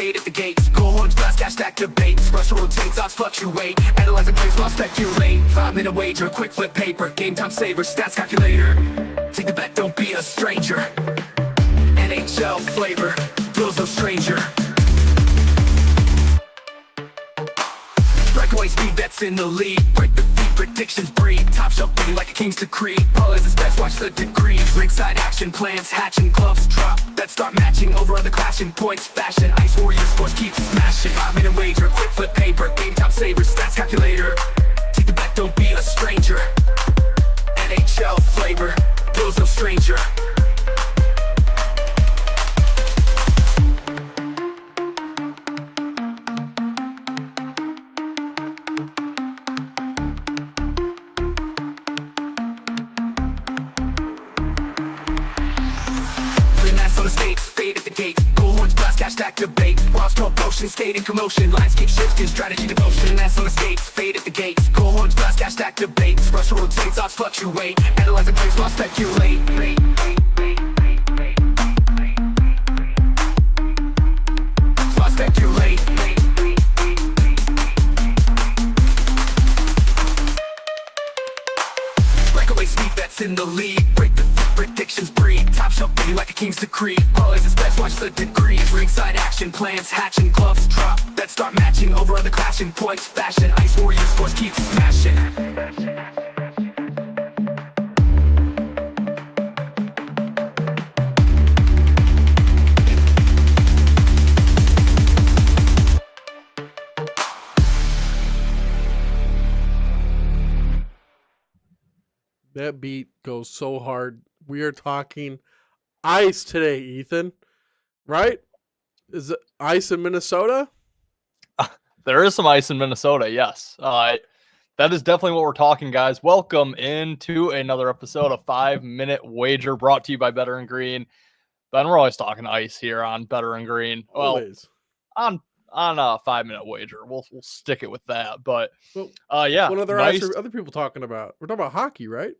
fade at the gates. Goal horns blast, cash stack debates. Rush rotates, odds fluctuate. Analyzing plays while speculate. 5-minute wager, quick flip paper. Game time saver, stats calculator. Take the bet, don't be a stranger. NHL flavor, feels no stranger. Breakaway speed bets in the lead. Break the feed, predictions breed. Top shelf betting like a king's decree. Paul is his best, watch the degrees. Ringside action, plans hatching, gloves drop. Bets start matching, over other clashing. Points, fashion, ice warriors, sports keep smashing. 5-minute wager, quick flip paper. Game time saver, stats calculator. Take the bet, don't be a stranger. NHL flavor, feels no stranger. On the skates, fade at the gate. Goal horns blast, cash stack debate. Wild scroll potion, skate in commotion. Lines keep shifting, strategy devotion. Ass on the skates, fade at the gates. Goal horns blast, cash stack debate. Rush rotates, odds fluctuate. Analyzing plays while speculate. While speculate. Breakaway speed bets in the lead. Break the predictions breed. Top shelf betting like a king's decree. Paul is his best, watch the degrees. Ringside action, plans hatching, gloves drop. Bets start matching, over other clashing. Points, fashion, ice warriors, sports keep smashing. That beat goes so hard. We are talking ice today, Ethan. Right? Is it ice in Minnesota? There is some ice in Minnesota, yes. That is definitely what we're talking, guys. Welcome into another episode of 5-Minute Wager, brought to you by Better and Green. Ben, we're always talking ice here on Better and Green. Well, Always. on a 5-minute wager, we'll stick it with that. But yeah, What other nice. ice are other people talking about? We're talking about hockey, right?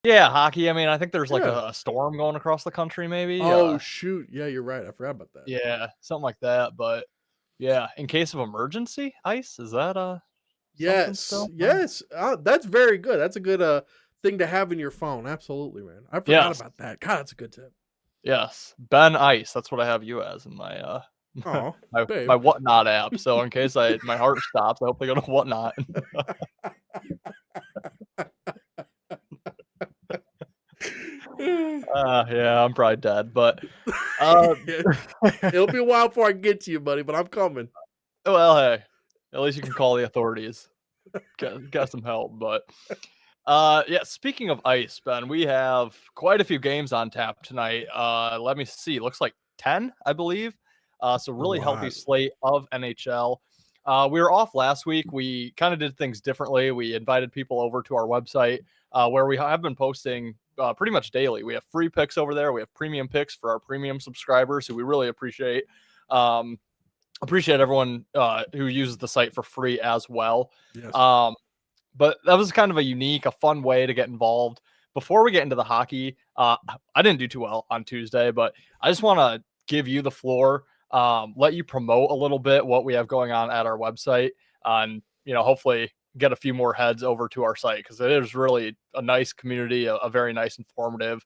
Yeah, hockey. I mean, I think there's like Yeah. a storm going across the country, maybe. Oh, shoot. Yeah, you're right. I forgot about that. Yeah, something like that. But yeah, in case of emergency, ice, is that something Yes. still? Yes. That's very good. That's a good thing to have in your phone. Absolutely, man. I forgot Yes. about that. God, that's a good tip. Yes, Ben Ice. That's what I have you as in my Oh, babe. my Whatnot app. So in case my heart stops, I hope they go to Whatnot. Yeah, I'm probably dead, but It'll be a while before I get to you, buddy, but I'm coming. well, hey, at least you can call the authorities. Got some help, but yeah. Speaking of ice, Ben, we have quite a few games on tap tonight. Let me see. Looks like 10, I believe. So really healthy slate of NHL. We were off last week. We kind of did things differently. We invited people over to our website where we have been posting pretty much daily. We have free picks over there. We have premium picks for our premium subscribers, who we really appreciate. Appreciate everyone who uses the site for free as well. Yes. But that was kind of a fun way to get involved. Before we get into the hockey, I didn't do too well on Tuesday, but I just want to give you the floor, let you promote a little bit what we have going on at our website, and hopefully get a few more heads over to our site, because it is really a nice community, a very nice, informative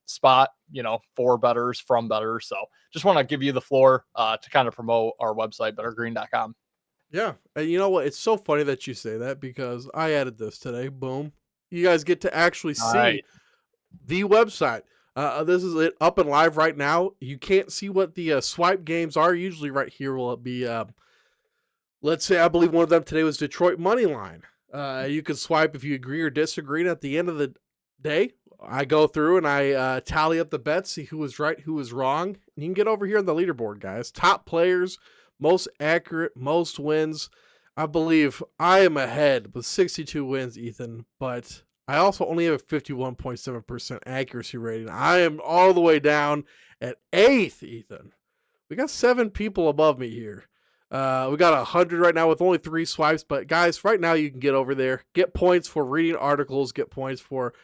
spot, for bettors, from bettors. So just want to give you the floor to kind of promote our website, bettergreen.com. Yeah. And you know what? It's so funny that you say that, because I added this today. Boom. You guys get to actually see Right. the website. This is it up and live right now. You can't see what the swipe games are. Usually right here will be, let's say, I believe one of them today was Detroit Moneyline. You can swipe if you agree or disagree. And at the end of the day, I go through and I tally up the bets, see who was right, who was wrong. And you can get over here on the leaderboard, guys. Top players, most accurate, most wins. I believe I am ahead with 62 wins, Ethan, but I also only have a 51.7% accuracy rating. I am all the way down at 8th, Ethan. We got 7 people above me here. We got 100 right now with only 3 swipes, but guys, right now you can get over there, get points for reading articles, get points for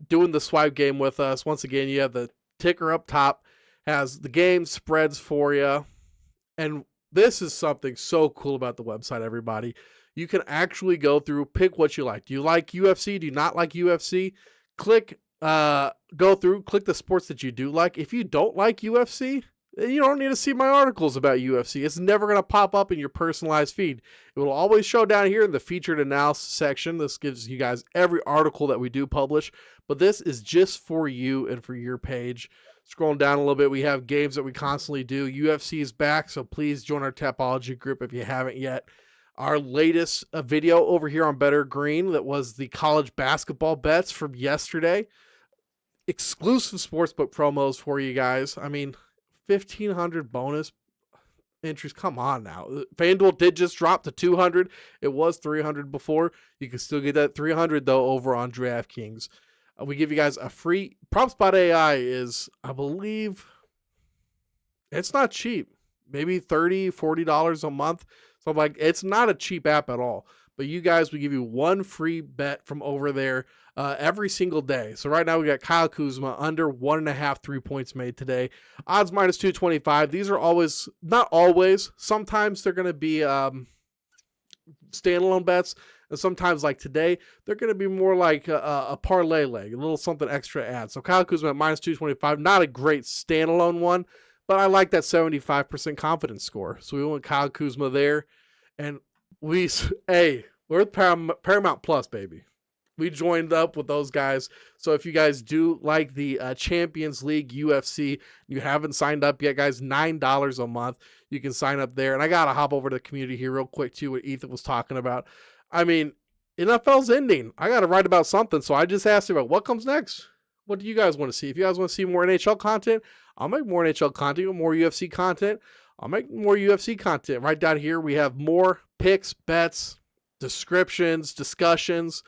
doing the swipe game with us. Once again, you have the ticker up top, has the game spreads for you. And this is something so cool about the website, everybody. You can actually go through, pick what you like. Do you like UFC? Do you not like UFC? Click, go through, click the sports that you do like. If you don't like UFC, then you don't need to see my articles about UFC. It's never going to pop up in your personalized feed. It will always show down here in the featured analysis section. This gives you guys every article that we do publish, but this is just for you and for your page. Scrolling down a little bit, we have games that we constantly do. UFC is back, so please join our Tapology group if you haven't yet. Our latest video over here on Better Green, that was the college basketball bets from yesterday. Exclusive sportsbook promos for you guys. I mean, 1,500 bonus entries. Come on now. FanDuel did just drop to 200. It was 300 before. You can still get that 300 though over on DraftKings. We give you guys a free PropSpot AI is, I believe, it's not cheap. Maybe $30, $40 a month. So like, it's not a cheap app at all. But you guys, we give you one free bet from over there every single day. So right now we got Kyle Kuzma under 1.5 3-points made today. Odds minus 225. These are always, not always. Sometimes they're going to be standalone bets. And sometimes, like today, they're going to be more like a parlay leg, a little something extra add. So Kyle Kuzma at minus 225, not a great standalone one, but I like that 75% confidence score. So we went Kyle Kuzma there. And we're with Paramount Plus, baby. We joined up with those guys. So if you guys do like the Champions League UFC, you haven't signed up yet, guys, $9 a month. You can sign up there. And I got to hop over to the community here real quick, too, what Ethan was talking about. I mean, NFL's ending. I got to write about something. So I just asked him about what comes next. What do you guys want to see? If you guys want to see more NHL content, I'll make more NHL content, more UFC content. I'll make more UFC content. Right down here, we have more picks, bets, descriptions, discussions.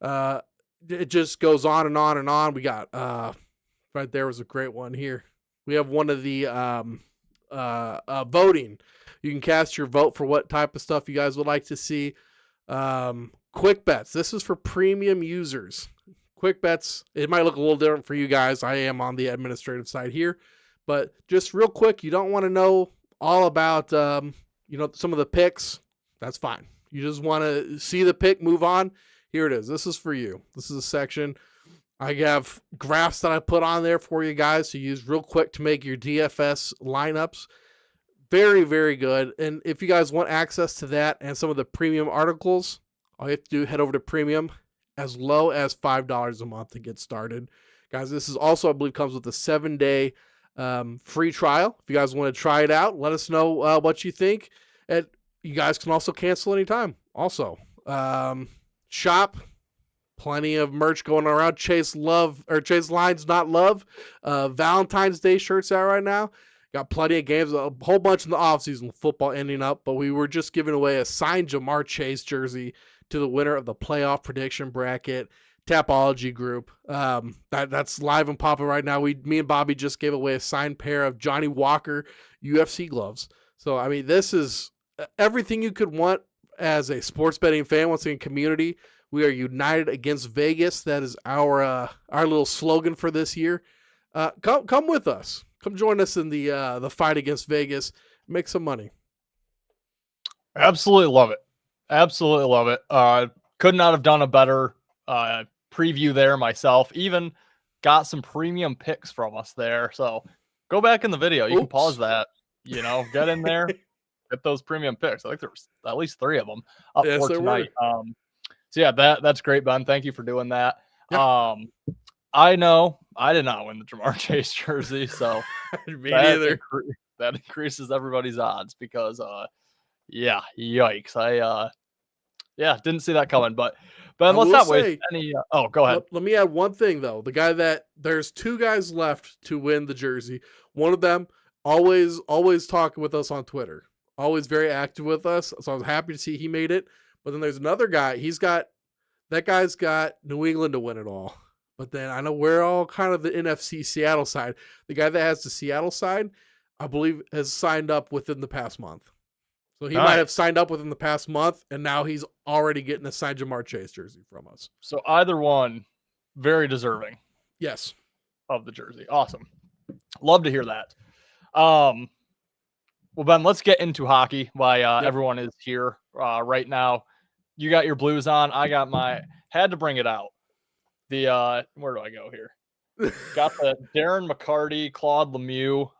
It just goes on and on and on. We got, right there was a great one here. We have one of the voting. You can cast your vote for what type of stuff you guys would like to see. Quick bets. This is for premium users. Quick bets. It might look a little different for you guys. I am on the administrative side here. But just real quick, you don't want to know all about, some of the picks. That's fine. You just want to see the pick, move on. Here it is. This is for you. This is a section. I have graphs that I put on there for you guys to use real quick to make your DFS lineups. Very, very good. And if you guys want access to that and some of the premium articles, all you have to do, head over to premium, as low as $5 a month to get started. Guys, this is also, I believe, comes with a 7-day free trial. If you guys want to try it out, let us know what you think. And you guys can also cancel anytime. Also, shop. Plenty of merch going around. Chase Lines Not Love. Valentine's Day shirts out right now. Got plenty of games. A whole bunch in the offseason. Football ending up. But we were just giving away a signed Jamar Chase jersey to the winner of the playoff prediction bracket. Tapology group. That's live and popping right now. Me and Bobby just gave away a signed pair of Johnny Walker UFC gloves. So, I mean, this is everything you could want as a sports betting fan. Once again, community. We are united against Vegas. That is our little slogan for this year. Come with us. Come join us in the fight against Vegas. Make some money. Absolutely love it. Absolutely love it. Could not have done a better preview there myself. Even got some premium picks from us there. So go back in the video. You can pause that. Get in there. Get those premium picks. I think there's at least 3 of them up for tonight. So yeah, that's great, Ben. Thank you for doing that. Yeah. I know I did not win the Jamar Chase jersey, so me neither. That increases everybody's odds because yikes. I didn't see that coming. But Ben, let's not waste any go ahead. Let me add one thing though. There's 2 guys left to win the jersey. One of them always talking with us on Twitter. Always very active with us. So I was happy to see he made it. But then there's another guy. That guy's got New England to win it all. But then I know we're all kind of the NFC Seattle side. The guy that has the Seattle side, I believe, has signed up within the past month. So he might have signed up within the past month, and now he's already getting a signed Jamar Chase jersey from us. So either one, very deserving. Yes. Of the jersey. Awesome. Love to hear that. Well, Ben, let's get into hockey while Yep. everyone is here right now. You got your Blues on. I got my – had to bring it out. The where do I go here? Got the Darren McCarty, Claude Lemieux,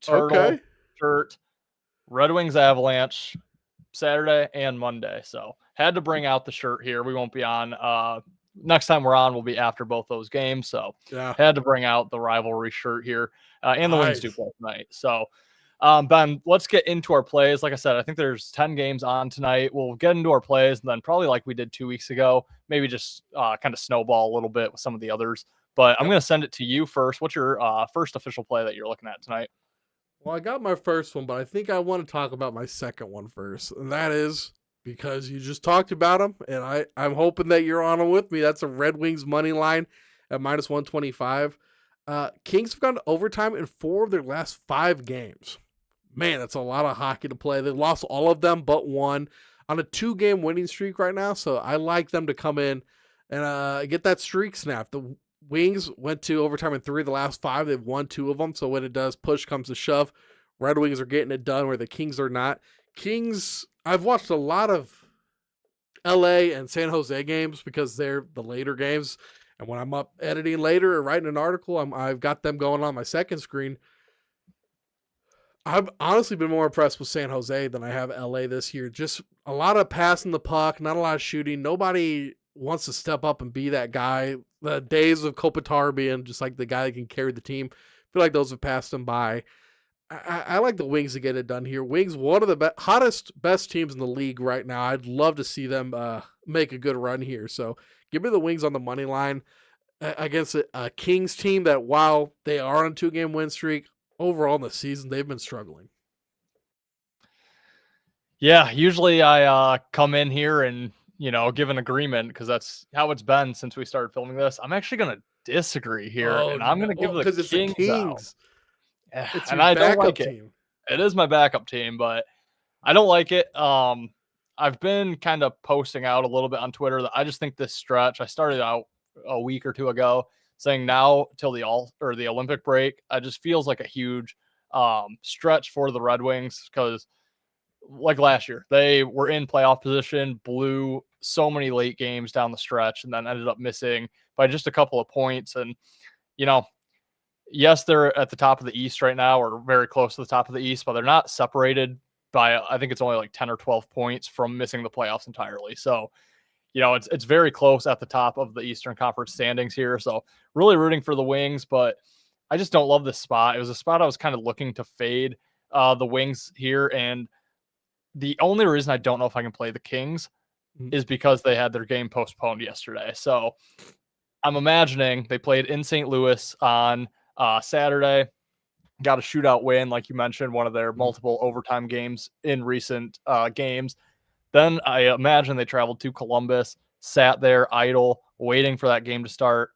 Turtle Okay. shirt, Red Wings Avalanche, Saturday and Monday. So had to bring out the shirt here. We won't be on. Next time we're on, we'll be after both those games. So Yeah. had to bring out the rivalry shirt here. And the Wings do Nice. play tonight. So, Ben, let's get into our plays. Like I said, I think there's 10 games on tonight. We'll get into our plays, and then probably like we did 2 weeks ago, maybe just kind of snowball a little bit with some of the others. But I'm Yep. going to send it to you first. What's your first official play that you're looking at tonight? Well, I got my first one, but I think I want to talk about my second one first. And that is because you just talked about them, and I'm hoping that you're on them with me. That's a Red Wings money line at minus 125. Kings have gone to overtime in 4 of their last 5 games. Man, that's a lot of hockey to play. They lost all of them but one on a 2-game winning streak right now. So I like them to come in and get that streak snapped. The Wings went to overtime in 3 of the last 5. They've won 2 of them. So when it does push comes to shove, Red Wings are getting it done where the Kings are not. Kings, I've watched a lot of LA and San Jose games because they're the later games. And when I'm up editing later or writing an article, I've got them going on my second screen. I've honestly been more impressed with San Jose than I have LA this year. Just a lot of passing the puck, not a lot of shooting. Nobody wants to step up and be that guy. The days of Kopitar being just like the guy that can carry the team, I feel like those have passed him by. I like the Wings to get it done here. Wings, one of the hottest, best teams in the league right now. I'd love to see them make a good run here. So give me the Wings on the money line against a Kings team that, while they are on a 2-game win streak, overall in the season, they've been struggling. Yeah, usually I come in here and, give an agreement because that's how it's been since we started filming this. I'm actually going to disagree here, and I'm going to give the because it's the Kings Kings. out. It's And your I don't backup like it. team. It is my backup team, but I don't like it. I've been kind of posting out a little bit on Twitter that I just think this stretch, I started out a week or two ago saying now till the Olympic break, it just feels like a huge stretch for the Red Wings because like last year, they were in playoff position, blew so many late games down the stretch, and then ended up missing by just a couple of points. And, yes, they're at the top of the East right now, or very close to the top of the East, but they're not separated by, I think it's only like 10 or 12 points from missing the playoffs entirely. So, it's very close at the top of the Eastern Conference standings here. So really rooting for the Wings, but I just don't love this spot. It was a spot I was kind of looking to fade the Wings here. And the only reason I don't know if I can play the Kings is because they had their game postponed yesterday. So I'm imagining they played in St. Louis on Saturday, got a shootout win, like you mentioned, one of their multiple overtime games in recent games. Then I imagine they traveled to Columbus, sat there idle, waiting for that game to start.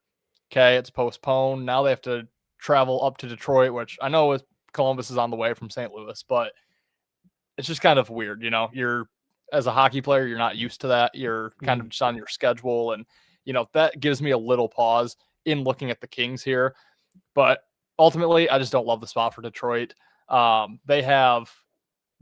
Okay, it's postponed. Now they have to travel up to Detroit, which I know Columbus is on the way from St. Louis, but it's just kind of weird. You're, as a hockey player, you're not used to that. You're kind of just on your schedule. And, that gives me a little pause in looking at the Kings here. But ultimately, I just don't love the spot for Detroit. They have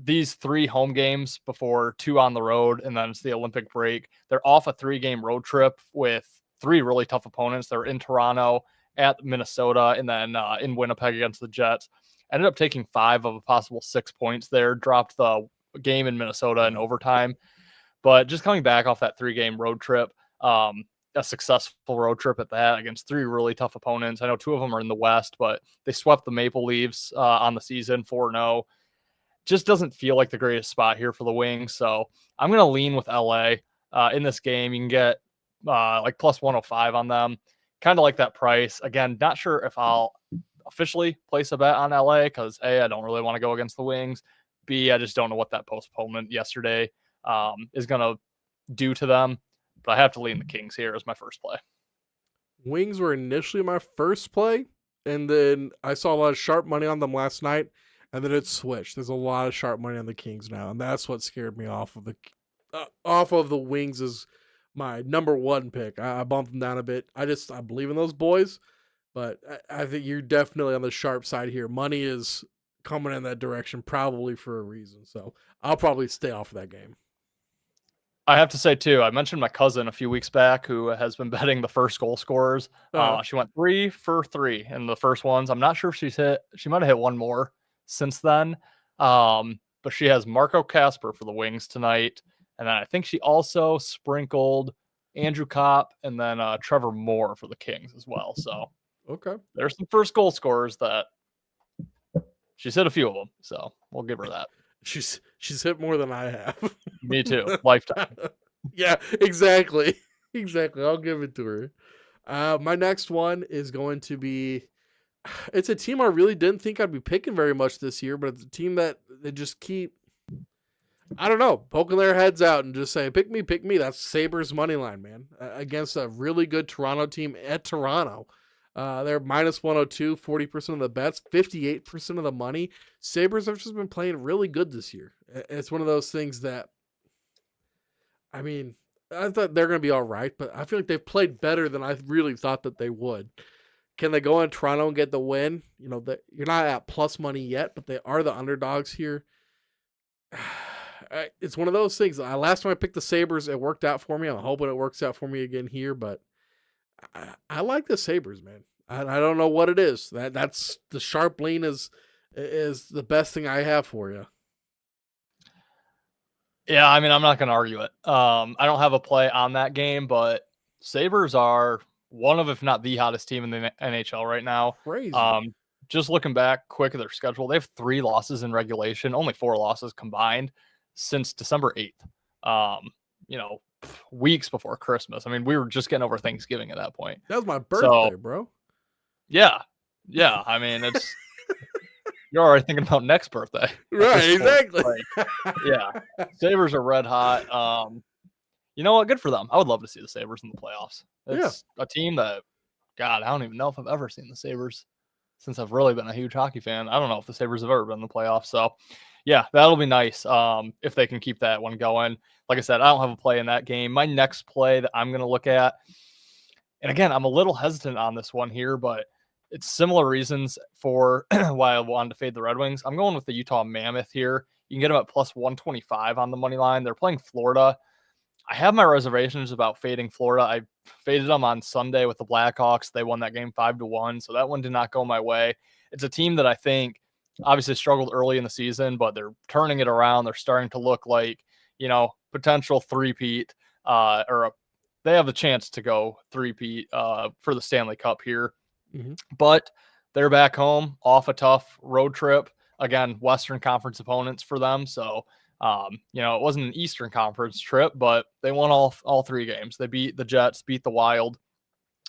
these 3 home games before 2 on the road, and then it's the Olympic break. They're off a 3-game road trip with 3 really tough opponents. They're in Toronto, at Minnesota, and then in Winnipeg against the Jets. Ended up taking 5 of a possible 6 points there, dropped the game in Minnesota in overtime. But just coming back off that 3-game road trip, a successful road trip at that against 3 really tough opponents. I know 2 of them are in the West, but they swept the Maple Leafs on the season 4-0. Just doesn't feel like the greatest spot here for the Wings. So I'm going to lean with LA in this game. You can get like plus 105 on them. Kind of like that price. Again, not sure if I'll officially place a bet on LA because A, I don't really want to go against the Wings. B, I just don't know what that postponement yesterday is going to do to them. But I have to lean the Kings here as my first play. Wings were initially my first play, and then I saw a lot of sharp money on them last night, and then it switched. There's a lot of sharp money on the Kings now, and that's what scared me off of the Wings as my number 1 pick. I bumped them down a bit. I believe in those boys, but I think you're definitely on the sharp side here. Money is coming in that direction, probably for a reason. So I'll probably stay off of that game. I have to say too, I mentioned my cousin a few weeks back who has been betting the first goal scorers. She went 3 for 3 in the first ones. I'm not sure if she might have hit one more since then. But she has Marco Casper for the Wings tonight. And then I think she also sprinkled Andrew Kopp and then Trevor Moore for the Kings as well. So okay, there's some first goal scorers that she's hit a few of them. So we'll give her that. She's hit more than I have. Me too. Lifetime. Yeah, exactly. Exactly. I'll give it to her. My next one is going to be, it's a team I really didn't think I'd be picking very much this year, but it's a team that they just keep, I don't know, poking their heads out and just say, pick me, pick me. That's Sabres money line, man, against a really good Toronto team at Toronto. They're minus 102, 40% of the bets, 58% of the money. Sabres have just been playing really good this year. It's one of those things that, I mean, I thought they're going to be all right, but I feel like they've played better than I really thought that they would. Can they go in Toronto and get the win? You know, you're not at plus money yet, but they are the underdogs here. It's one of those things. Last time I picked the Sabres, it worked out for me. I'm hoping it works out for me again here, but I like the Sabres, man. I don't know what it is. That's the sharp lean is the best thing I have for you. Yeah, I mean, I'm not going to argue it. I don't have a play on that game, but Sabres are one of, if not the hottest team in the NHL right now. Crazy. Just looking back quick at their schedule, they have 3 losses in regulation, only 4 losses combined since December 8th. Weeks before Christmas. I mean, we were just getting over Thanksgiving at that point. That was my birthday, bro. Yeah. Yeah. I mean, it's you're already thinking about next birthday. Right, exactly. Yeah. Sabres are red hot. You know what? Good for them. I would love to see the Sabres in the playoffs. It's a team that, God, I don't even know if I've ever seen the Sabres since I've really been a huge hockey fan. I don't know if the Sabres have ever been in the playoffs. So, yeah, that'll be nice if they can keep that one going. Like I said, I don't have a play in that game. My next play that I'm going to look at, and again, I'm a little hesitant on this one here, but it's similar reasons for why I wanted to fade the Red Wings. I'm going with the Utah Mammoth here. You can get them at plus 125 on the money line. They're playing Florida. I have my reservations about fading Florida. I faded them on Sunday with the Blackhawks. They won that game 5-1, so that one did not go my way. It's a team that I think obviously struggled early in the season, but they're turning it around. They're starting to look like, potential three-peat, they have the chance to go three-peat for the Stanley Cup here. Mm-hmm. But they're back home off a tough road trip. Again, Western Conference opponents for them. So, it wasn't an Eastern Conference trip, but they won all 3 games. They beat the Jets, beat the Wild,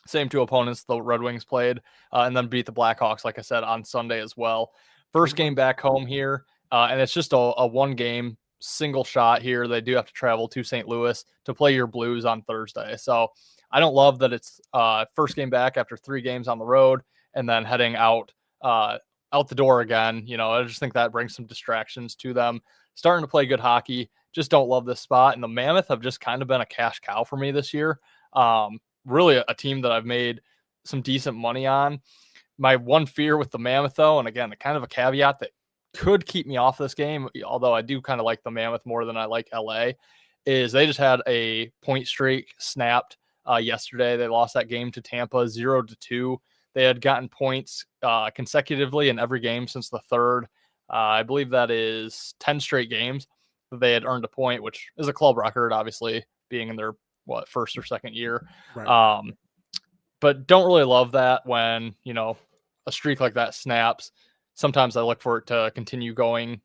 same 2 opponents the Red Wings played, and then beat the Blackhawks, like I said, on Sunday as well. First game back home here, and it's just a 1-game single shot here. They do have to travel to St. Louis to play your Blues on Thursday. So I don't love that it's first game back after 3 games on the road and then heading out the door again. I just think that brings some distractions to them. Starting to play good hockey, just don't love this spot. And the Mammoth have just kind of been a cash cow for me this year. Really a team that I've made some decent money on. My one fear with the Mammoth, though, and again, kind of a caveat that could keep me off this game, although I do kind of like the Mammoth more than I like LA, is they just had a point streak snapped yesterday. They lost that game to Tampa 0-2. They had gotten points consecutively in every game since the 3rd. I believe that is 10 straight games that they had earned a point, which is a club record, obviously, being in their, first or second year. Right. But don't really love that when, a streak like that snaps. Sometimes I look for it to continue going.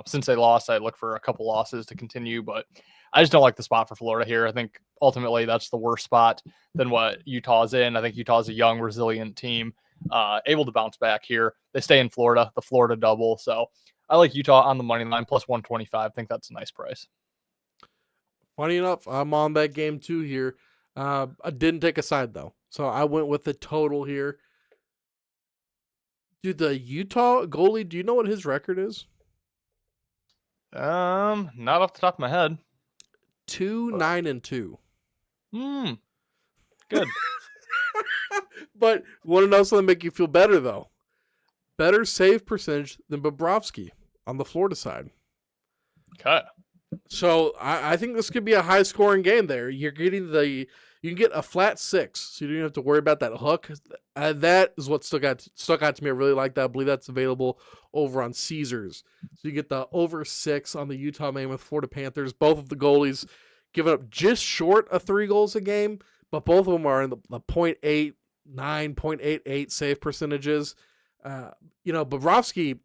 Since they lost, I look for a couple losses to continue, but I just don't like the spot for Florida here. I think ultimately that's the worst spot than what Utah's in. I think Utah's a young, resilient team, able to bounce back here. They stay in Florida, the Florida double. So I like Utah on the money line, plus 125. I think that's a nice price. Funny enough, I'm on that game too here. I didn't take a side though. So I went with the total here. Dude, the Utah goalie, do you know what his record is? Not off the top of my head. 2-9-2. Good. But want to know something make you feel better though? better save percentage than Bobrovsky on the Florida side. Okay. So I think this could be a high scoring game there. You're getting you can get a flat 6, so you don't have to worry about that hook. That is what stuck out to me. I really like that. I believe that's available over on Caesars. So you get the over 6 on the Utah Mammoth Florida Panthers. Both of the goalies giving up just short of 3 goals a game, but both of them are in the 0.89, 0.88 save percentages. Bobrovsky,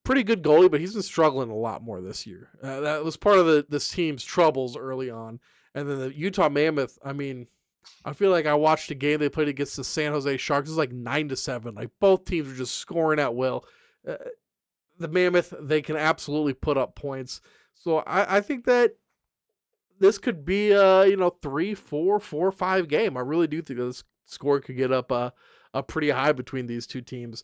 pretty good goalie, but he's been struggling a lot more this year. That was part of this team's troubles early on. And then the Utah Mammoth, I mean, I feel like I watched a game they played against the San Jose Sharks. It was like 9-7. Like both teams were just scoring at will. The Mammoth, they can absolutely put up points. So I think that this could be a 3-4, 4-5 game. I really do think this score could get up pretty high between these two teams.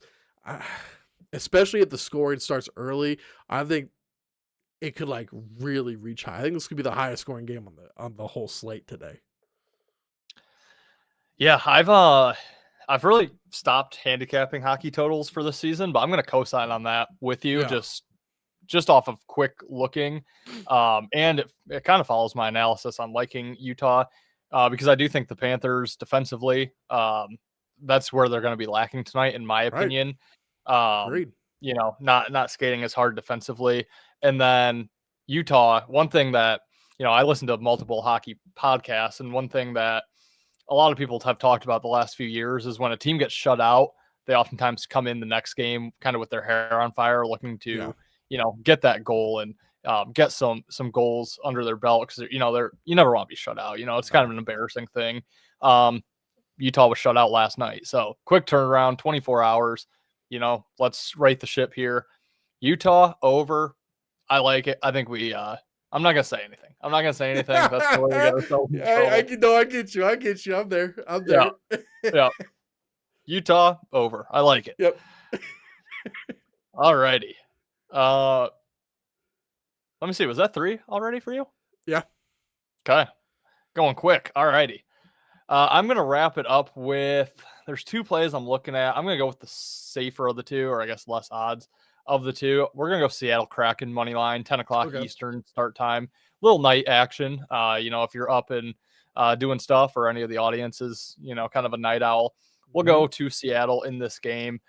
Especially if the scoring starts early, I think it could like really reach high. I think this could be the highest scoring game on the whole slate today. Yeah, I've really stopped handicapping hockey totals for this season, but I'm going to co-sign on that with you, Yeah. just off of quick looking, and it kind of follows my analysis on liking Utah, because I do think the Panthers defensively, that's where they're going to be lacking tonight, in my opinion. Agreed. Not skating as hard defensively. And then Utah, one thing that, I listen to multiple hockey podcasts, and one thing that a lot of people have talked about the last few years is when a team gets shut out, they oftentimes come in the next game kind of with their hair on fire, looking to, get that goal and get some goals under their belt, because you never want to be shut out. It's kind of an embarrassing thing. Utah was shut out last night, so quick turnaround, 24 hours. Let's right the ship here. Utah over. I like it. I think I'm not gonna say anything. That's the way we got ourselves in trouble. I get you. I'm there. Yeah. Utah over. I like it. Yep. All righty. Let me see. Was that 3 already for you? Yeah. Okay. Going quick. All righty. I'm going to wrap it up with, there's 2 plays I'm looking at. I'm going to go with the safer of the 2, or I guess less odds of the 2. We're going to go Seattle Kraken money line, 10 o'clock Eastern start time. Little night action. If you're up and doing stuff, or any of the audiences, kind of a night owl, we'll go to Seattle in this game.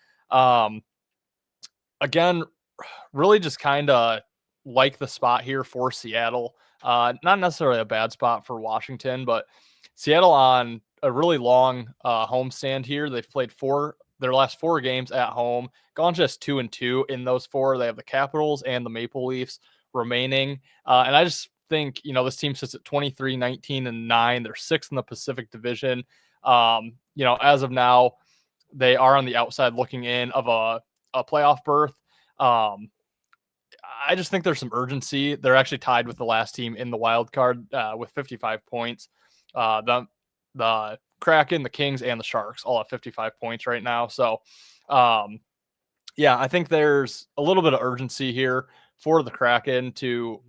Again, really just kind of like the spot here for Seattle. Not necessarily a bad spot for Washington, but Seattle on a really long homestand here. They've played their last 4 games at home, gone just 2-2 in those 4. They have the Capitals and the Maple Leafs remaining. And I just think, this team sits at 23-19-9. They're 6th in the Pacific Division. As of now, they are on the outside looking in of a playoff berth. I just think there's some urgency. They're actually tied with the last team in the wild card with 55 points. The Kraken, the Kings, and the Sharks all have 55 points right now. So, I think there's a little bit of urgency here for the Kraken to,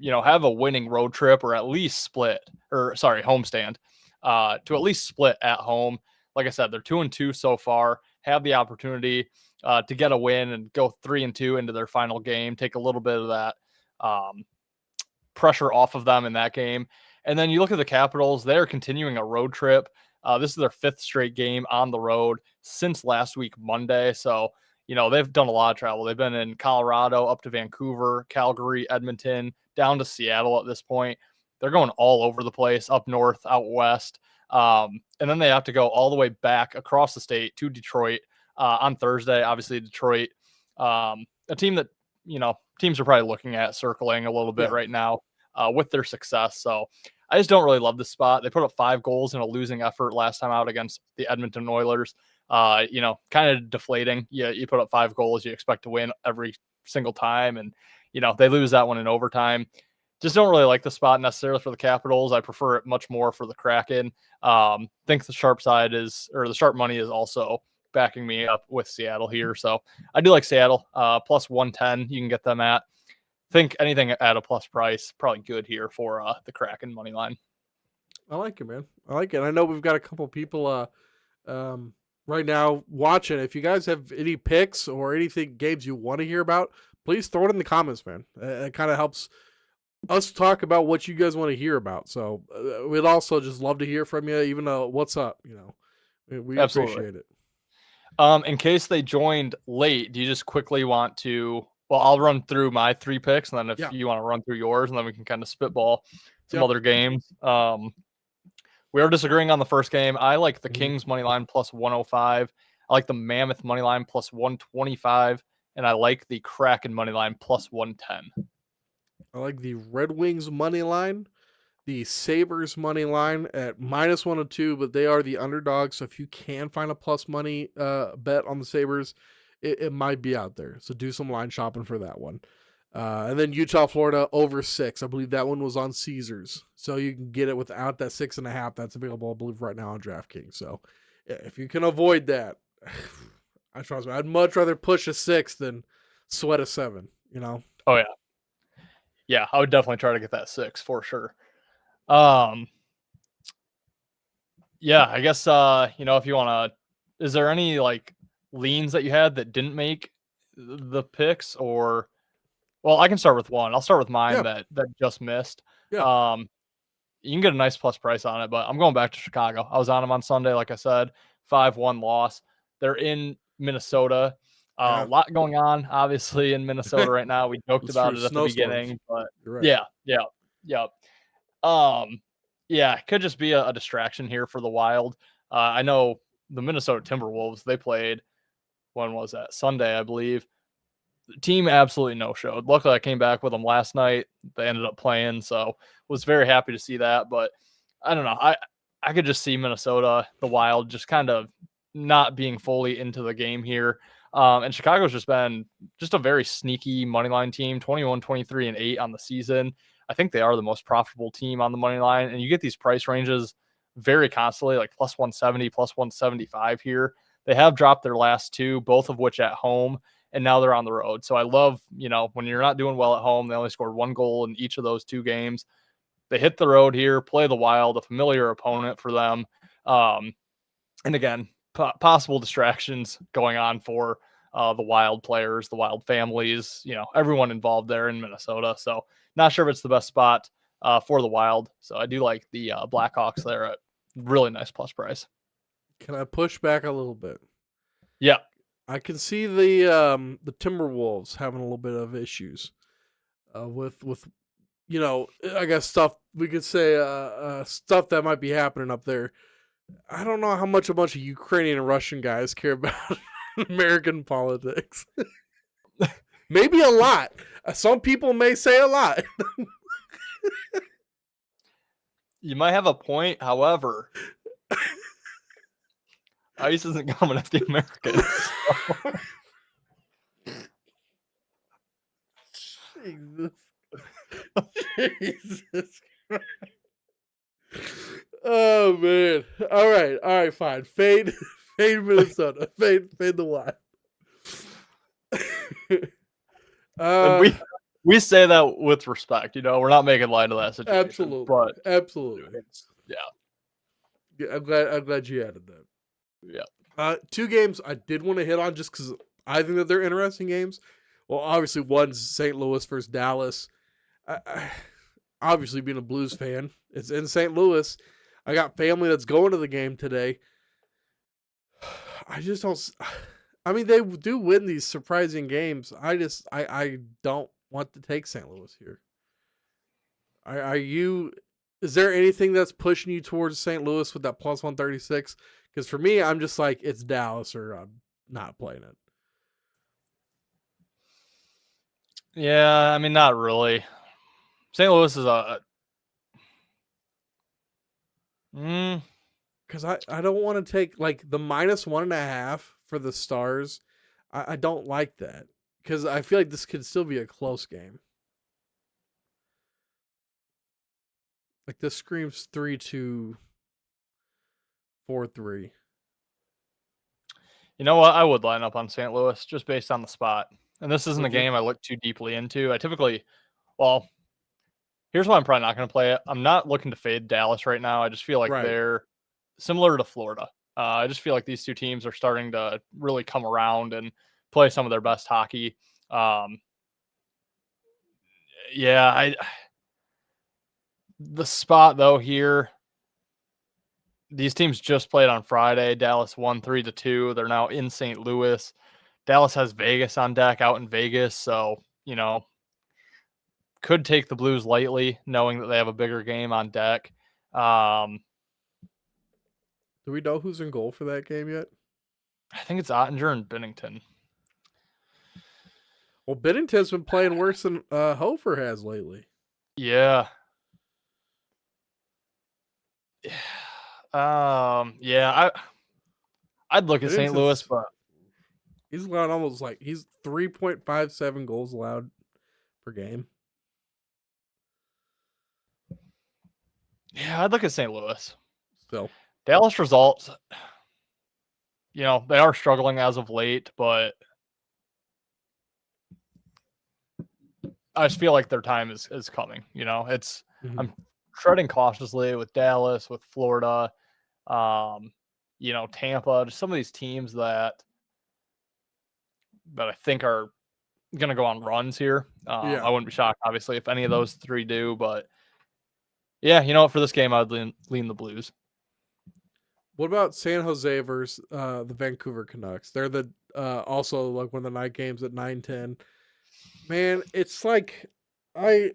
have a winning road trip, or at least homestand, to at least split at home. Like I said, they're 2-2 so far, have the opportunity to get a win and go 3-2 into their final game, take a little bit of that pressure off of them in that game. And then you look at the Capitals, they're continuing a road trip. This is their 5th straight game on the road since last week, Monday. So, they've done a lot of travel. They've been in Colorado, up to Vancouver, Calgary, Edmonton, down to Seattle at this point. They're going all over the place, up north, out west. And then they have to go all the way back across the state to Detroit on Thursday. Obviously, Detroit, a team that, teams are probably looking at circling a little bit right now with their success. So I just don't really love the spot. They put up 5 goals in a losing effort last time out against the Edmonton Oilers. Kind of deflating. You put up 5 goals, you expect to win every single time. And, they lose that one in overtime. Just don't really like the spot necessarily for the Capitals. I prefer it much more for the Kraken. Think the sharp money is also backing me up with Seattle here. So I do like Seattle, plus 110. You can get them at. Think anything at a plus price, probably good here for the Kraken money line. I like it, man. I like it. I know we've got a couple people right now watching, if you guys have any picks or anything games you want to hear about, please throw it in the comments, man. It kind of helps us talk about what you guys want to hear about. So we'd also just love to hear from you, even though what's up, we Absolutely. appreciate it. In case they joined late, do you just quickly want to? Well, I'll run through my 3 picks, and then if Yeah. you want to run through yours, and then we can kind of spitball some Yep. other games. We are disagreeing on the first game. I like the Mhm. Kings money line plus 105. I like the Mammoth money line plus 125, and I like the Kraken money line plus 110. I like the Red Wings money line, the Sabres money line at minus 102, but they are the underdogs. So if you can find a plus money bet on the Sabres, it might be out there. So do some line shopping for that one. And then Utah, Florida over 6. I believe that one was on Caesars. So you can get it without that 6.5. That's available, I believe, right now on DraftKings. So if you can avoid that, I trust me. I'd much rather push a 6 than sweat a 7, Oh yeah. Yeah, I would definitely try to get that 6 for sure. Yeah, I guess if you want to, is there any like leans that you had that didn't make the picks? Or well, I can start with one. I'll start with mine Yeah. that just missed. Yeah. You can get a nice plus price on it, but I'm going back to Chicago. I was on them on Sunday, like I said, 5-1 loss. They're in Minnesota. A Yeah. lot going on, obviously, in Minnesota right now. We joked It's about true. it at the Snowstorms. beginning, but You're right. yeah. Yeah, it could just be a distraction here for the Wild. I know the Minnesota Timberwolves, they played, when was that? Sunday, I believe. The team absolutely no-showed. Luckily, I came back with them last night. They ended up playing, so was very happy to see that. But I don't know. I could just see Minnesota, the Wild, just kind of not being fully into the game here. And Chicago's just been just a very sneaky money line team, 21, 23, and 8 on the season. I think they are the most profitable team on the money line. And you get these price ranges very constantly, like plus 170, plus 175 here. They have dropped their last 2, both of which at home, and now they're on the road. So I love, when you're not doing well at home, they only scored 1 goal in each of those 2 games. They hit the road here, play the Wild, a familiar opponent for them. And again, possible distractions going on for the Wild players, the Wild families, everyone involved there in Minnesota. So not sure if it's the best spot for the Wild. So I do like the Blackhawks there at really nice plus price. Can I push back a little bit? Yeah. I can see the Timberwolves having a little bit of issues with I guess stuff we could say stuff that might be happening up there. I don't know how much a bunch of Ukrainian and Russian guys care about American politics. Maybe a lot. Some people may say a lot. You might have a point. However, ICE isn't coming at the Americans. Jesus Christ. Oh man. All right, fine. Fade Minnesota. Fade the Wild. And we say that with respect, we're not making light of that situation. Absolutely. But absolutely. Yeah. I'm glad you added that. Yeah. 2 games I did want to hit on just because I think that they're interesting games. Well, obviously one's St. Louis versus Dallas. Obviously being a Blues fan, it's in St. Louis. I got family that's going to the game today. I just don't. I mean, they do win these surprising games. I don't want to take St. Louis here. Are you? Is there anything that's pushing you towards St. Louis with that plus 136? Because for me, I'm just like, it's Dallas or I'm not playing it. Yeah, I mean, not really. St. Louis is Because I don't want to take like the minus 1.5 for the Stars. I don't like that because I feel like this could still be a close game. Like this screams 3-2, 4-3. You know what? I would line up on St. Louis just based on the spot. And this isn't a Would you? game I look too deeply into. I typically, well, here's why I'm probably not going to play it. I'm not looking to fade Dallas right now. I just feel like Right. they're similar to Florida. I just feel like these two teams are starting to really come around and play some of their best hockey. Yeah, the spot though here, these teams just played on Friday. Dallas won 3-2. They're now in St. Louis. Dallas has Vegas on deck out in Vegas, so could take the Blues lightly, knowing that they have a bigger game on deck. Do we know who's in goal for that game yet? I think it's Ottinger and Binnington. Well, Binnington's been playing worse than Hofer has lately. Yeah. Yeah, I'd look at St. Louis, but he's allowed almost like he's 3.57 goals allowed per game. yeah, I'd look at St. Louis. Still, Dallas results, they are struggling as of late, but I just feel like their time is coming. It's I'm treading cautiously with Dallas, with Florida, Tampa, just some of these teams that I think are going to go on runs here. I wouldn't be shocked, obviously, if any of those three do, but yeah, for this game, I'd lean the Blues. What about San Jose versus the Vancouver Canucks? They're the also like one of the night games at 9:10. Man, it's like I'm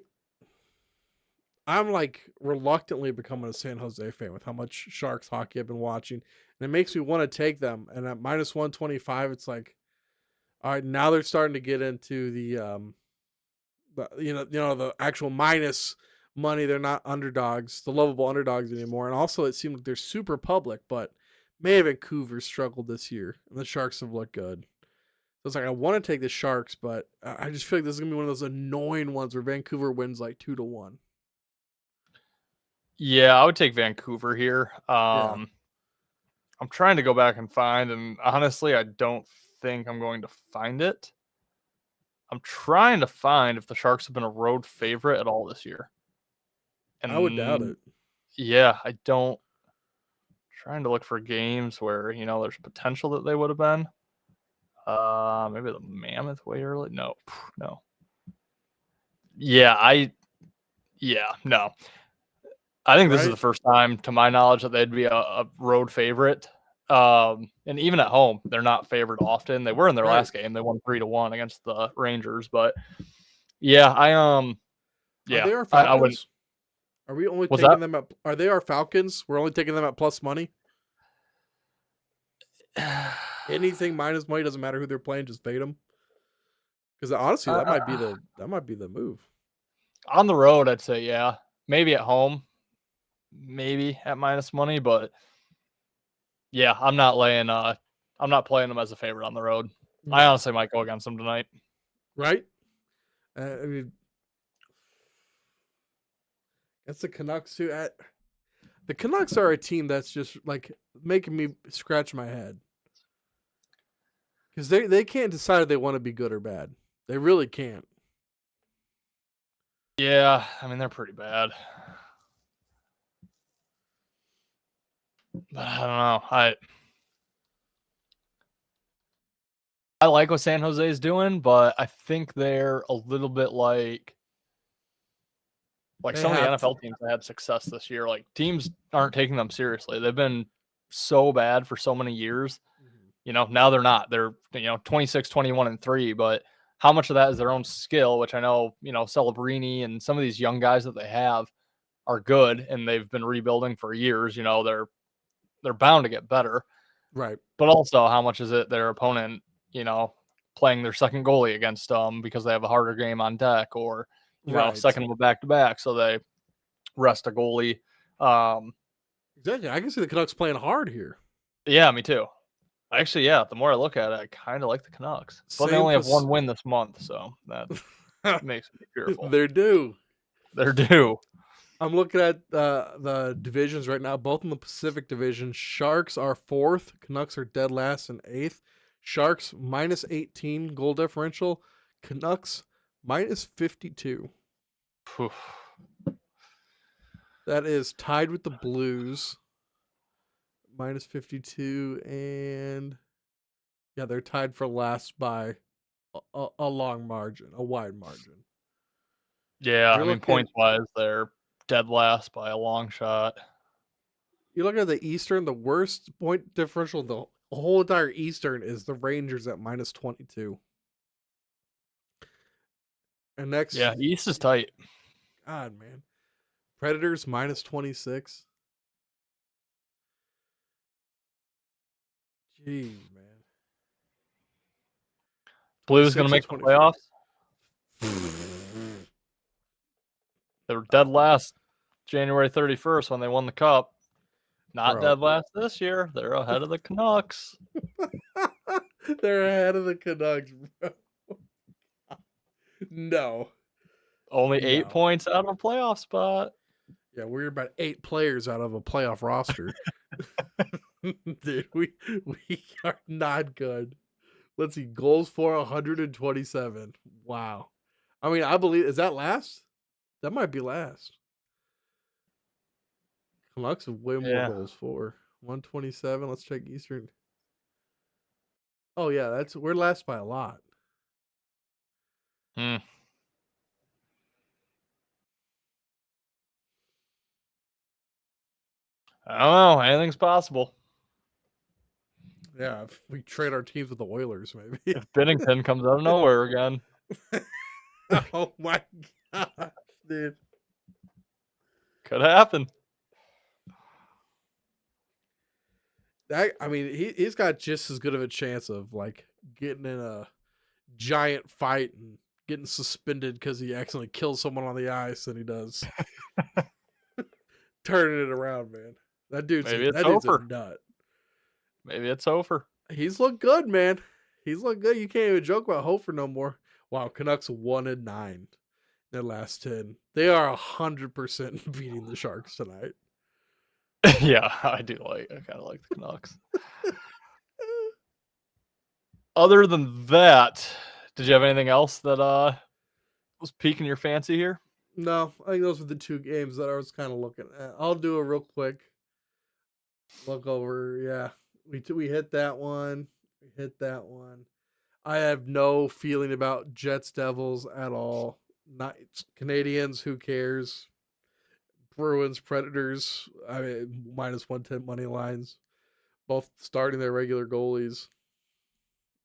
like reluctantly becoming a San Jose fan with how much Sharks hockey I've been watching, and it makes me want to take them. And at minus 125, it's like, all right, now they're starting to get into the the actual minus money. They're not underdogs, the lovable underdogs anymore. And also, it seems like they're super public, but man, Vancouver struggled this year, and the Sharks have looked good. So it's like I want to take the Sharks, but I just feel like this is gonna be one of those annoying ones where Vancouver wins like 2-1. Yeah, I would take Vancouver here. I'm trying to go back and find, and honestly, I don't think I'm going to find it. I'm trying to find if the Sharks have been a road favorite at all this year. And I would doubt it. Yeah, I don't. Trying to look for games where there's potential that they would have been. Maybe the Mammoth way early. No. No. I think this is the first time, to my knowledge, that they'd be a road favorite. And even at home, they're not favored often. They were in their last game. They won 3-1 against the Rangers. But yeah, Are they our Falcons? I wouldn't. Are we only taking them at? Are they our Falcons? We're only taking them at plus money. Anything minus money doesn't matter who they're playing. Just fade them. Because honestly, that might be the move. On the road, I'd say yeah. Maybe at home, maybe at minus money, but yeah, I'm not playing them as a favorite on the road. No. I honestly might go against them tonight. Right? I mean, that's the Canucks too. The Canucks are a team that's just like making me scratch my head. Because they can't decide if they want to be good or bad. They really can't. Yeah, I mean, they're pretty bad. But I don't know. I like what San Jose is doing, but I think they're a little bit like some of the NFL teams that had success this year. Like, teams aren't taking them seriously. They've been so bad for so many years. Now they're not. They're 26, 21-3, but how much of that is their own skill, which I know, Celebrini and some of these young guys that they have are good, and they've been rebuilding for years. They're bound to get better. Right. But also, how much is it their opponent, playing their second goalie against them because they have a harder game on deck, or, second of a back-to-back, so they rest a goalie. Exactly. I can see the Canucks playing hard here. Yeah, me too. Actually, yeah, the more I look at it, I kind of like the Canucks. But they only have one win this month, so that makes me fearful. They're due. I'm looking at the divisions right now, both in the Pacific Division. Sharks are 4th. Canucks are dead last and 8th. Sharks minus 18 goal differential. Canucks minus 52. Oof. That is tied with the Blues. minus 52, and yeah, they're tied for last by a long margin, a wide margin. Yeah, You're I mean, looking, points-wise, they're dead last by a long shot. you look at the Eastern, the worst point differential in the whole entire Eastern is the Rangers at minus 22. And next, Yeah, East is tight. God, man. Predators minus 26. Jeez, man. Blues going to 26 make to the 24. playoffs. They were dead last January 31st when they won the Cup. Not Bro. dead last this year. They're ahead of the Canucks. They're ahead of the Canucks, bro. No. Only 8 No. points out of a playoff spot. Yeah, we're about 8 players out of a playoff roster. Dude, we are not good. Let's see. Goals for 127. Wow. I mean, I believe, is that last? That might be last. Canucks have way more Yeah. goals for 127. Let's check Eastern. Oh yeah, we're last by a lot. Hmm. I don't know. Anything's possible. Yeah, if we trade our teams with the Oilers, maybe. If Binnington comes out of nowhere again. Oh my god, dude. Could happen. I mean, he's got just as good of a chance of like getting in a giant fight and getting suspended because he accidentally kills someone on the ice than he does turning it around, man. That dude's Maybe it's a over. nut. Maybe it's over. He's looked good, man. He's looked good. You can't even joke about Hofer no more. Wow, Canucks 1-9 in their last 10. They are 100% beating the Sharks tonight. Yeah, I kind of like the Canucks. Other than that, did you have anything else that was piquing your fancy here? No, I think those were the two games that I was kind of looking at. I'll do a real quick look over. Yeah, we hit that one. We hit that one. I have no feeling about Jets Devils at all. Not Canadians. Who cares? Bruins Predators. I mean, minus 110 money lines. Both starting their regular goalies.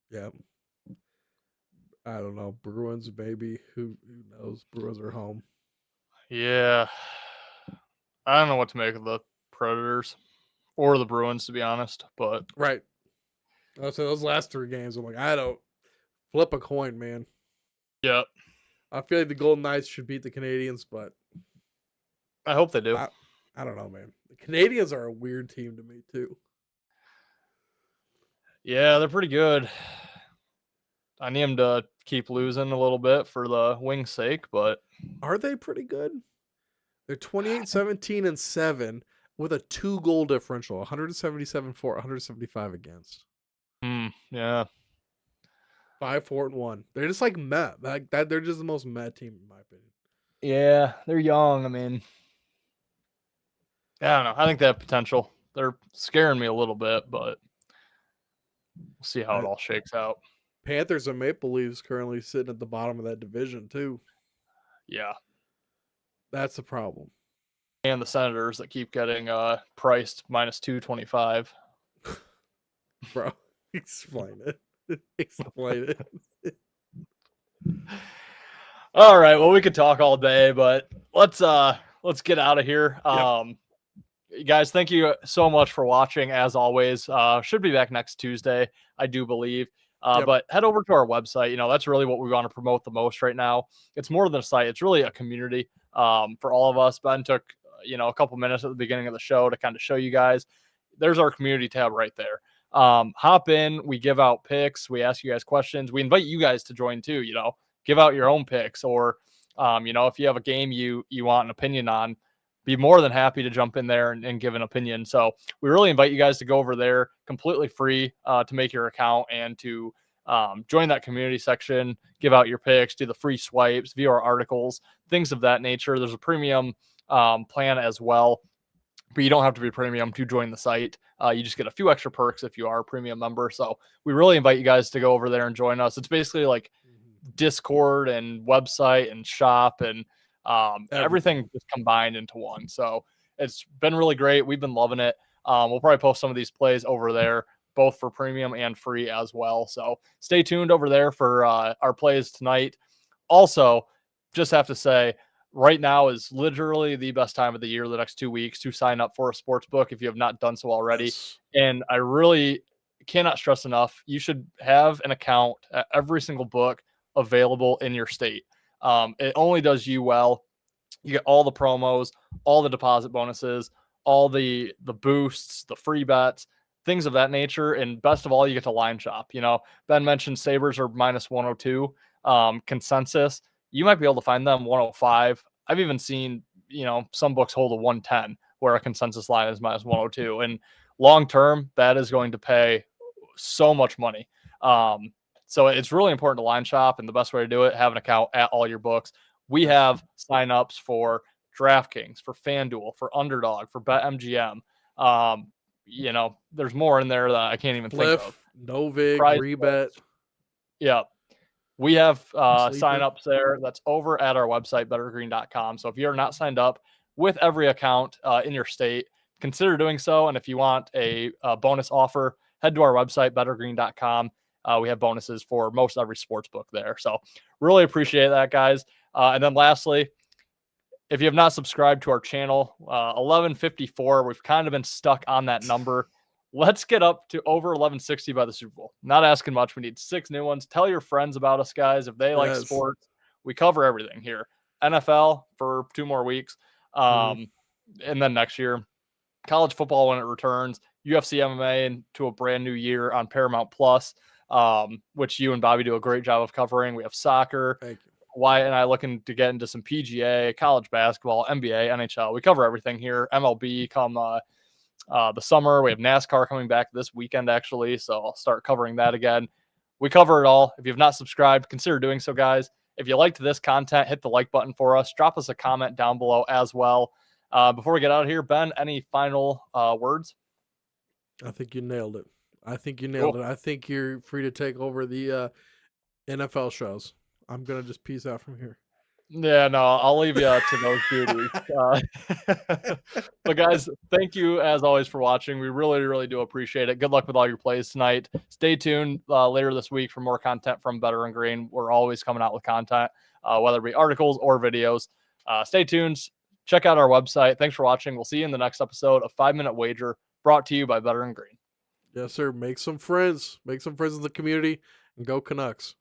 Yeah. I don't know. Bruins, maybe. Who knows? Bruins are home. Yeah. I don't know what to make of the Predators or the Bruins, to be honest, but Right. So those last 3 games, I'm like, I don't flip a coin, man. yeah, I feel like the Golden Knights should beat the Canadians, but I hope they do. I don't know, man. The Canadians are a weird team to me too. Yeah, they're pretty good. I need them to keep losing a little bit for the wing's sake, but Are they pretty good? They're 28-17-7 with a 2-goal differential, 177 for, 175 against. yeah. 5-4-1. They're just like meh. Like that. They're just the most meh team in my opinion. Yeah, they're young. I mean, I don't know. I think they have potential. They're scaring me a little bit, but we'll see how it all shakes out. Panthers and Maple Leafs currently sitting at the bottom of that division too. Yeah. That's the problem. And the Senators that keep getting priced minus 225. Bro, explain it. Explain it. All right. Well, we could talk all day, but let's get out of here. Guys, thank you so much for watching. As always, should be back next Tuesday, I do believe. But head over to our website. You know, that's really what we want to promote the most right now. It's more than a site. It's really a community for all of us. Ben took, a couple minutes at the beginning of the show to kind of show you guys. There's our community tab right there. Hop in. We give out picks. We ask you guys questions. We invite you guys to join too. Give out your own picks, or if you have a game you want an opinion on, be more than happy to jump in there and give an opinion. So we really invite you guys to go over there, completely free to make your account and to join that community section, give out your picks, do the free swipes, view our articles, things of that nature. There's a premium plan as well but you don't have to be premium to join the site. You just get a few extra perks if you are a premium member. So we really invite you guys to go over there and join us. It's basically like Discord and website and shop and everything just combined into one. So it's been really great. We've been loving it. We'll probably post some of these plays over there, both for premium and free as well. So stay tuned over there for our plays tonight. Also, just have to say, right now is literally the best time of the year, the next 2 weeks, to sign up for a sports book if you have not done so already. Yes. And I really cannot stress enough, you should have an account at every single book available in your state. It only does you well. You get all the promos, all the deposit bonuses, all the boosts, the free bets, things of that nature. And best of all, you get to line shop. You know, Ben mentioned Sabres are minus 102. Consensus, you might be able to find them 105. I've even seen, you know, some books hold a 110 where a consensus line is minus 102. And long term, that is going to pay so much money. So it's really important to line shop, and the best way to do it, have an account at all your books. We have signups for DraftKings, for FanDuel, for Underdog, for BetMGM. You know, there's more in there that I can't even think of. Novig, Prize Rebet. Yeah. We have Sleeper. signups there. That's over at our website, bettergreen.com. So if you're not signed up with every account in your state, consider doing so. And if you want a bonus offer, head to our website, bettergreen.com. We have bonuses for most every sports book there. So really appreciate that, guys. And then lastly, if you have not subscribed to our channel, 1154, we've kind of been stuck on that number. Let's get up to over 1160 by the Super Bowl. Not asking much. We need 6 new ones. Tell your friends about us, guys. If they like sports, we cover everything here. NFL for 2 more weeks. And then next year, college football when it returns, UFC MMA into a brand new year on Paramount Plus, which you and Bobby do a great job of covering. We have soccer. Thank you. Wyatt and I looking to get into some PGA, college basketball, NBA, NHL. We cover everything here. MLB come the summer. We have NASCAR coming back this weekend, actually, so I'll start covering that again. We cover it all. If you've not subscribed, consider doing so, guys. If you liked this content, hit the like button for us. Drop us a comment down below as well. Before we get out of here, Ben, any final words? I think you nailed it. I think you're free to take over the NFL shows. I'm going to just peace out from here. Yeah, no, I'll leave you to those duties. But guys, thank you as always for watching. We really, really do appreciate it. Good luck with all your plays tonight. Stay tuned later this week for more content from Better and Green. We're always coming out with content, whether it be articles or videos. Stay tuned. Check out our website. Thanks for watching. We'll see you in the next episode of 5-Minute Wager, brought to you by Better and Green. Yes, sir. Make some friends. Make some friends in the community, and go Canucks.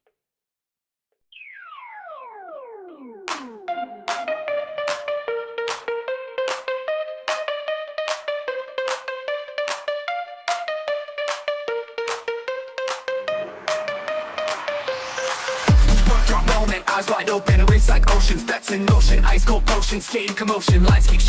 Eyes wide open, erase like oceans, bets in motion, ice cold potions, skating commotion, lights keep